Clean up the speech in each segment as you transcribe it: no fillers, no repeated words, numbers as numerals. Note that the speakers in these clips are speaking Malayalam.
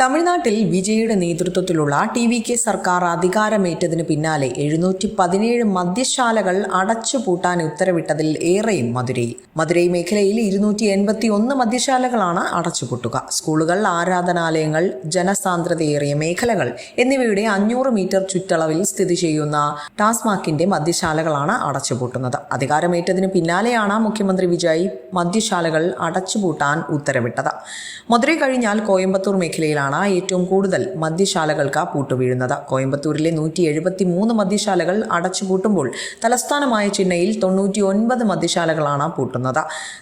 തമിഴ്നാട്ടിൽ വിജയുടെ നേതൃത്വത്തിലുള്ള ടി.വി.കെ സർക്കാർ അധികാരമേറ്റതിന് പിന്നാലെ 717 മദ്യശാലകൾ അടച്ചുപൂട്ടാൻ ഉത്തരവിട്ടതിൽ ഏറെയും മധുരൈ മേഖലയിൽ 281 മദ്യശാലകളാണ് അടച്ചുപൂട്ടുക. സ്കൂളുകൾ, ആരാധനാലയങ്ങൾ, ജനസാന്ദ്രതയേറിയ മേഖലകൾ എന്നിവയുടെ 500 മീറ്റർ ചുറ്റളവിൽ സ്ഥിതി ചെയ്യുന്ന ടാസ്മാക്കിന്റെ മദ്യശാലകളാണ് അടച്ചുപൂട്ടുന്നത്. അധികാരമേറ്റതിന് പിന്നാലെയാണ് മുഖ്യമന്ത്രി വിജയ് മദ്യശാലകൾ അടച്ചുപൂട്ടാൻ ഉത്തരവിട്ടത്. മധുരൈ കഴിഞ്ഞാൽ കോയമ്പത്തൂർ മേഖലയിലാണ് ഏറ്റവും കൂടുതൽ മദ്യശാലകൾക്ക് പൂട്ടുവീഴുന്നത്. കോയമ്പത്തൂരിലെ 173 മദ്യശാലകൾ അടച്ചുപൂട്ടുമ്പോൾ തലസ്ഥാനമായ ചെന്നൈയിൽ 99 മദ്യശാലകളാണ് പൂട്ടുന്നത്.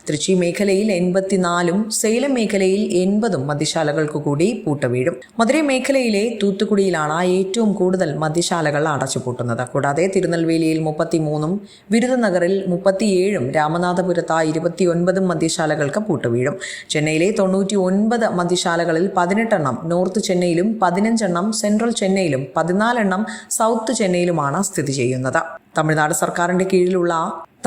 തൃച്ചി മേഖലയിൽ 84ഉം സേലം മേഖലയിൽ 80 മദ്യശാലകൾക്ക് കൂടി പൂട്ടുവീഴും. മധുരൈ മേഖലയിലെ തൂത്തുക്കുടിയിലാണ് ഏറ്റവും കൂടുതൽ മദ്യശാലകൾ അടച്ചുപൂട്ടുന്നത്. കൂടാതെ തിരുനെൽവേലിയിൽ 33ഉം വിരുദനഗറിൽ 37ഉം രാമനാഥപുരത്ത് 29 മദ്യശാലകൾക്ക് പൂട്ടുവീഴും. ചെന്നൈയിലെ 99 മദ്യശാലകളിൽ 18 നോർത്ത് ചെന്നൈയിലും 15 സെൻട്രൽ ചെന്നൈയിലും 14 സൗത്ത് ചെന്നൈയിലുമാണ് സ്ഥിതി ചെയ്യുന്നത്. തമിഴ്നാട് സർക്കാരിന്റെ കീഴിലുള്ള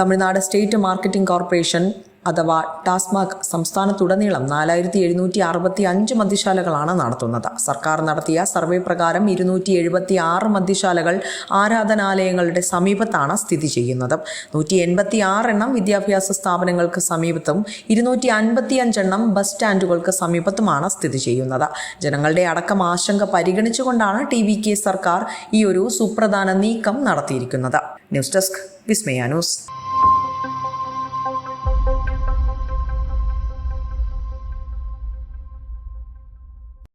തമിഴ്നാട് സ്റ്റേറ്റ് മാർക്കറ്റിംഗ് കോർപ്പറേഷൻ അഥവാ ടാസ്മാക് സംസ്ഥാനത്തുടനീളം 4765 മദ്യശാലകളാണ് നടത്തുന്നത്. സർക്കാർ നടത്തിയ സർവേ പ്രകാരം 276 മദ്യശാലകൾ ആരാധനാലയങ്ങളുടെ സമീപത്താണ് സ്ഥിതി ചെയ്യുന്നത്. 186 വിദ്യാഭ്യാസ സ്ഥാപനങ്ങൾക്ക് സമീപത്തും 255 ബസ് സ്റ്റാൻഡുകൾക്ക് സമീപത്തുമാണ് സ്ഥിതി ചെയ്യുന്നത്. ജനങ്ങളുടെ അടക്കം ആശങ്ക പരിഗണിച്ചുകൊണ്ടാണ് ടി.വി.കെ സർക്കാർ ഈ ഒരു സുപ്രധാന നീക്കം നടത്തിയിരിക്കുന്നത്. ന്യൂസ് ഡെസ്ക് വിസ്മയ ന്യൂസ്.